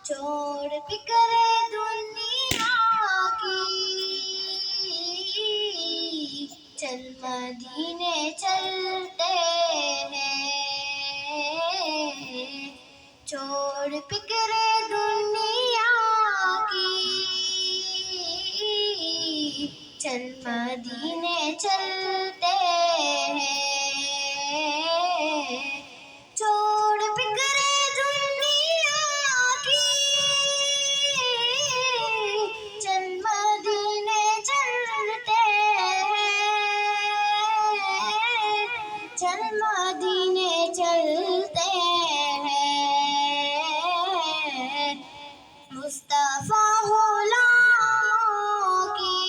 چھوڑ فکرے دنیا کی، چل مدینے چلتے ہیں، چھوڑ فکرے دنیا کی، چل مدینے چلتے ہیں، چھوڑ فکرے دنیا کی، چل مدینے چلتے ہیں، چل مدینے چلتے ہیں، مصطفیٰ غلاموں کی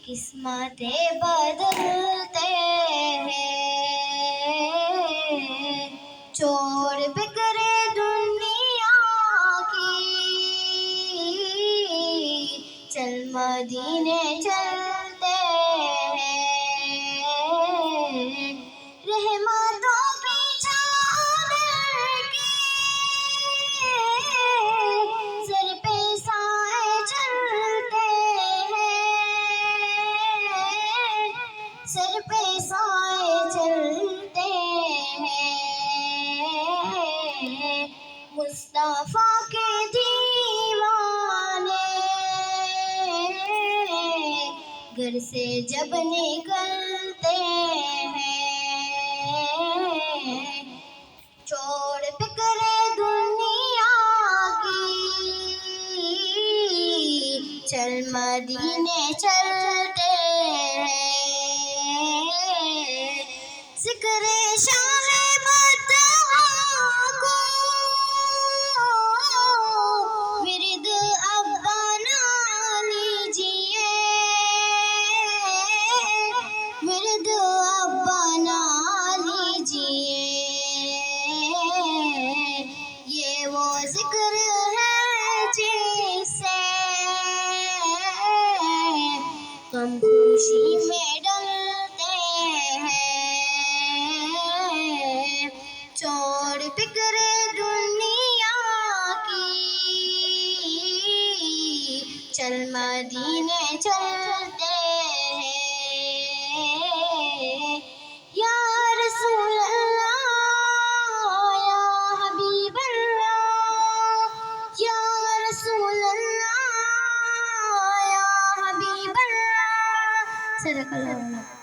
قسمتیں بدلتے ہیں، چھوڑ فکرے دنیا کی، چل مدینے چلتے ہیں، رحمتوں کی چادر کے سر پہ سائے چلتے ہیں، سر پہ سائے چلتے ہیں، مصطفیٰ کے دیوانے گھر سے جب نکلتے ہیں، چھوڑ فکرے دنیا کی، چل مدینے چلتے ہیں، ذکر شاہ بدعا کو ورد اب بنا لیجیے، ورد اب بنا لیجیے، یہ وہ ذکر ہے جس سے غم خوشی میں ڈلتے ہیں، چھوڑ فکرے دنیا کی، چل مدینے چلتے ہیں، یا رسول اللہ یا حبیب اللہ، یا رسول اللہ یا حبیب اللہ، صدق اللہ۔